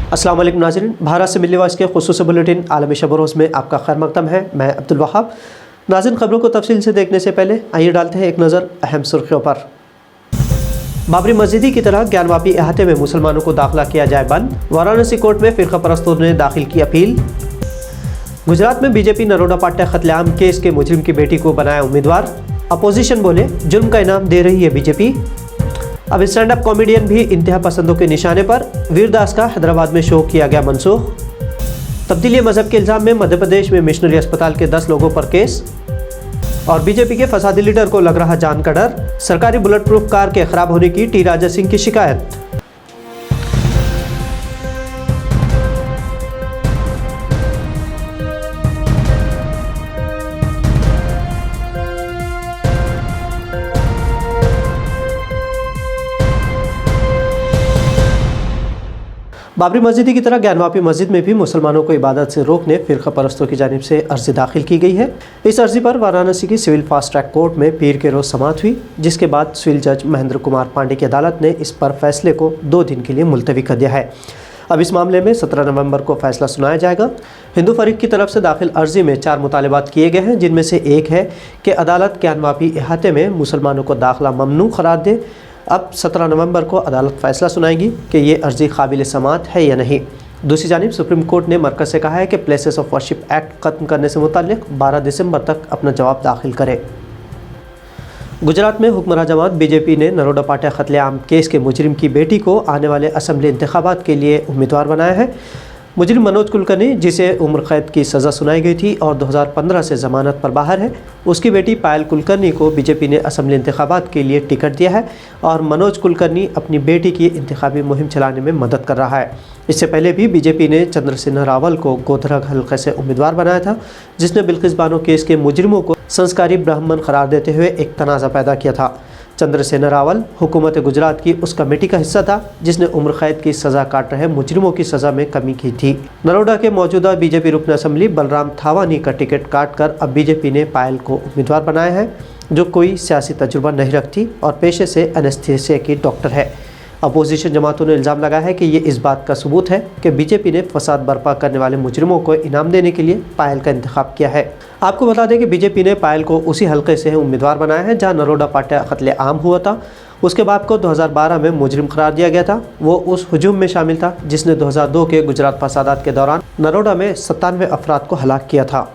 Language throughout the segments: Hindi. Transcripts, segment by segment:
अस्सलाम वालेकुम नाज़रीन, भारत से मिलने वाले के खुसूसी बुलेटिन आलमी शब-ओ-रोज़ में आपका खैर मक़दम है। मैं अब्दुल वहाब। नाज़रीन, खबरों को तफसील से देखने से पहले आइए डालते हैं एक नज़र अहम सुर्खियों पर। बाबरी मस्जिदी की तरह ज्ञानवापी अहाते में मुसलमानों को दाखिला किया जाए बंद। वाराणसी कोर्ट में फ़िरका परस्तों ने दाखिल की अपील। गुजरात में बीजेपी नरोडा पाटिया कत्लेआम केस के मुजरिम की बेटी को बनाया उम्मीदवार। अपोजिशन बोले जुर्म का इनाम दे रही है बीजेपी। अब स्टैंड अप कॉमेडियन भी इंतहा पसंदों के निशाने पर। वीरदास का हैदराबाद में शो किया गया मनसूख। तब्दीली मजहब के इल्ज़ाम में मध्य प्रदेश में मिशनरी अस्पताल के 10 लोगों पर केस। और बीजेपी के फसादी लीडर को लग रहा जान का डर। सरकारी बुलेट प्रूफ कार के खराब होने की टी राजा सिंह की शिकायत। बाबरी मस्जिद की तरह ज्ञानवापी मस्जिद में भी मुसलमानों को इबादत से रोकने फ़िरका परस्तों की जानिब से अर्जी दाखिल की गई है। इस अर्जी पर वाराणसी की सिविल फास्ट ट्रैक कोर्ट में पीर के रोज़ समाअत हुई, जिसके बाद सिविल जज महेंद्र कुमार पांडे की अदालत ने इस पर फैसले को 2 दिन के लिए मुलतवी कर दिया है। अब इस मामले में 17 नवंबर को फैसला सुनाया जाएगा। हिंदू फरीक की तरफ से दाखिल अर्जी में 4 मुतालबात किए गए हैं, जिनमें से एक है कि अदालत ज्ञानवापी अहाते में मुसलमानों को दाखिला ममनू करार दे। अब 17 नवंबर को अदालत फैसला सुनाएगी कि ये अर्जी काबिल समाअत है या नहीं। दूसरी जानिब सुप्रीम कोर्ट ने मरकज़ से कहा है कि प्लेसेस ऑफ वर्शिप एक्ट ख़त्म करने से मुताल्लिक़ 12 दिसंबर तक अपना जवाब दाखिल करे। गुजरात में हुक्मरान जमात बीजेपी ने नरोडा पाटिया कत्लेआम केस के मुजरिम की बेटी को आने वाले असम्बली इंतखाबात के लिए उम्मीदवार बनाया है। मुजरिम मनोज कुलकर्णी, जिसे उम्र कैद की सज़ा सुनाई गई थी और 2015 से ज़मानत पर बाहर है, उसकी बेटी पायल कुलकर्णी को बीजेपी ने असम्बली इंतखाबात के लिए टिकट दिया है और मनोज कुलकर्णी अपनी बेटी की इंतखाबी मुहिम चलाने में मदद कर रहा है। इससे पहले भी बीजेपी ने चंद्रसेना रावल को गोधरा हल्के से उम्मीदवार बनाया था, जिसने बिल्किस बानो केस के मुजरिमों को संस्कारी ब्राह्मण करार देते हुए एक तनाज़ा पैदा किया था। चंद्रसेना रावल हुकूमत गुजरात की उस कमेटी का हिस्सा था जिसने उम्र कैद की सज़ा काट रहे मुजरिमों की सज़ा में कमी की थी। नरोडा के मौजूदा बीजेपी रुकन असम्बली बलराम थावानी का टिकट काटकर अब बीजेपी ने पायल को उम्मीदवार बनाया है, जो कोई सियासी तजुर्बा नहीं रखती और पेशे से एनेस्थीसिया की डॉक्टर है। अपोजिशन जमातों ने इल्ज़ाम लगाया है कि ये इस बात का सबूत है कि बीजेपी ने फसाद बर्पा करने वाले मुजरिमों को इनाम देने के लिए पायल का इंतखाब किया है। आपको बता दें कि बीजेपी ने पायल को उसी हलके से उम्मीदवार बनाया है जहां नरोडा पाटिया कत्लेआम हुआ था। उसके बाप को 2012 में मुजरिम करार दिया गया था। वो उस हुजूम में शामिल था जिसने 2002 के गुजरात फसादात के दौरान नरोडा में 97 अफराद को हलाक किया था।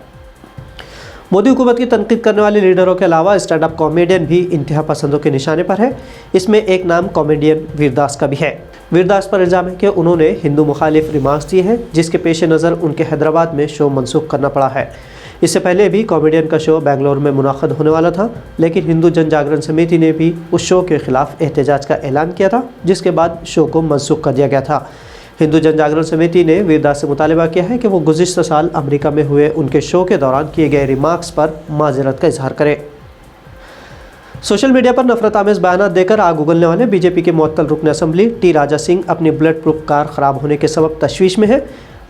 मोदी हुकूमत की तनकीद करने वाले लीडरों के अलावा स्टैंड अप कॉमेडियन भी इंतहा पसंदों के निशाने पर है। इसमें एक नाम कॉमेडियन वीरदास का भी है। वीरदास पर इल्ज़ाम है कि उन्होंने हिंदू मुखालिफ रिमार्क्स दिए हैं, जिसके पेश नज़र उनके हैदराबाद में शो मनसूख करना पड़ा है। इससे पहले भी कॉमेडियन का शो बेंगलोर में मुनाक़द होने वाला था, लेकिन हिंदू जन जागरण समिति ने भी उस शो के ख़िलाफ़ एहतजाज का ऐलान किया था, जिसके बाद शो को मनसूख कर दिया गया था। हिंदू जन जागरण समिति ने वीरदास से मुतालबा किया है कि वो गुज़िश्ता साल अमेरिका में हुए उनके शो के दौरान किए गए रिमार्क्स पर माज़रत का इजहार करें। सोशल मीडिया पर नफरत आमेज़ बयान देकर आग उगलने वाले बीजेपी के मुअत्तल रुकन असम्बली टी राजा सिंह अपनी बुलेट प्रूफ कार ख़राब होने के सबब तशवीश में है।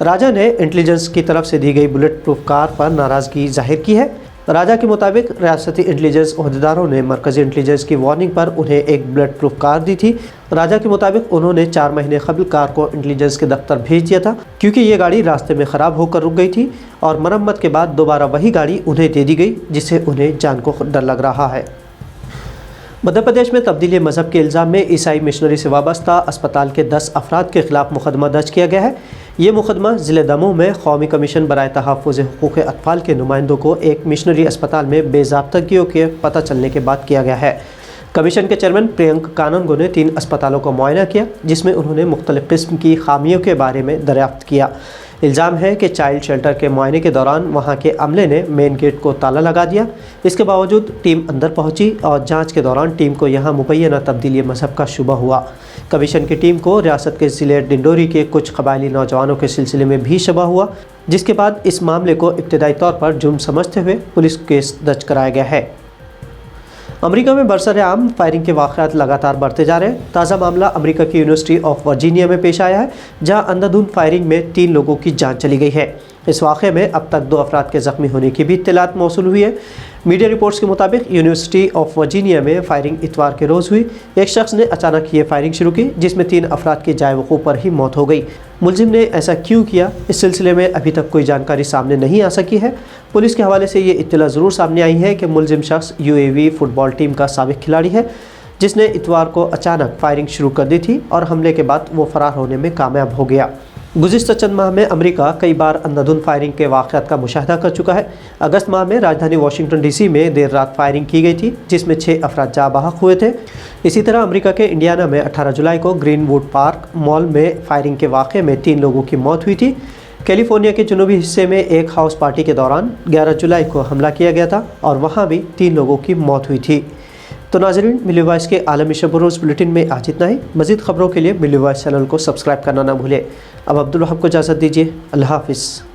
राजा ने इंटेलिजेंस की तरफ से दी गई बुलेट प्रूफ कार पर नाराज़गी जाहिर की है। राजा के मुताबिक रियासती इंटेलिजेंस अहदेदारों ने मरकज़ी इंटेलिजेंस की वार्निंग पर उन्हें एक बुलेट प्रूफ कार दी थी। राजा के मुताबिक उन्होंने 4 महीने कबल कार को इंटेलिजेंस के दफ्तर भेज दिया था, क्योंकि ये गाड़ी रास्ते में ख़राब होकर रुक गई थी और मरम्मत के बाद दोबारा वही गाड़ी उन्हें दे दी गई, जिससे उन्हें जान को डर लग रहा है। मध्य प्रदेश में तब्दीली मजहब के इल्ज़ाम में ईसाई मिशनरी से वाबस्ता अस्पताल के 10 अफराद के खिलाफ मुकदमा दर्ज किया गया है। ये मुकदमा ज़िले दमोह में कौमी कमीशन बराए तहफ़्फ़ुज़ हुकूक़ अतफ़ाल के नुमाइंदों को एक मिशनरी अस्पताल में बेज़ाब्तगियों के पता चलने के बाद किया गया है। कमीशन के चेयरमैन प्रियंक कानूनगो ने 3 अस्पतालों का मुआयना किया, जिसमें उन्होंने मुख्तलिफ़ किस्म की खामियों के बारे में दरियाफ्त किया। इल्ज़ाम है कि चाइल्ड शेल्टर के मुआयने के दौरान वहां के अमले ने मेन गेट को ताला लगा दिया। इसके बावजूद टीम अंदर पहुंची और जांच के दौरान टीम को यहां मुबैना तब्दीली मजहब का शुबा हुआ। कमीशन की टीम को रियासत के ज़िले डिंडोरी के कुछ कबायली नौजवानों के सिलसिले में भी शबा हुआ, जिसके बाद इस मामले को इब्तदाई तौर पर जुर्म समझते हुए पुलिस केस दर्ज कराया गया है। अमेरिका में बरसर-ए-आम फायरिंग के वाक़यात लगातार बढ़ते जा रहे हैं। ताज़ा मामला अमेरिका की यूनिवर्सिटी ऑफ वर्जीनिया में पेश आया है, जहां अंधाधुंध फायरिंग में 3 लोगों की जान चली गई है। इस वाक़े में अब तक 2 अफराद के ज़ख्मी होने की भी इत्तलात मौसूल हुई है। मीडिया रिपोर्ट्स के मुताबिक यूनिवर्सिटी ऑफ वर्जीनिया में फायरिंग इतवार के रोज़ हुई। एक शख्स ने अचानक ये फायरिंग शुरू की, जिसमें 3 अफराद की जाए वक़ूफ़ पर ही मौत हो गई। मुलजिम ने ऐसा क्यों किया, इस सिलसिले में अभी तक कोई जानकारी सामने नहीं आ सकी है। पुलिस के हवाले से ये इत्तला ज़रूर सामने आई है कि मुलजिम शख्स UAE फुटबॉल टीम का साबिक खिलाड़ी है, जिसने इतवार को अचानक फायरिंग शुरू कर दी थी और हमले के बाद वो फरार होने में कामयाब हो गया। गुज़िश्ता चंद माह में अमेरिका कई बार अंधाधुंध फायरिंग के वाक़यात का मुशाहिदा कर चुका है। अगस्त माह में राजधानी वाशिंगटन DC में देर रात फायरिंग की गई थी, जिसमें 6 अफराद जाँ बहक हुए थे। इसी तरह अमेरिका के इंडियाना में 18 जुलाई को ग्रीनवुड पार्क मॉल में फायरिंग के वाक़े में 3 लोगों की मौत हुई थी। कैलिफोर्निया के जनूबी हिस्से में एक हाउस पार्टी के दौरान 11 जुलाई को हमला किया गया था और वहाँ भी 3 लोगों की मौत हुई थी। तो नाज़रीन, मिल्ली वॉइस के आलमी शब रोज़ बुलेटिन में आज इतना ही। मज़ीद ख़बरों के लिए मिल्ली वॉइस चैनल को सब्सक्राइब करना ना भूलें। अब अब्दुल वहाब को इजाज़त दीजिए। अल्लाह हाफ़िज़।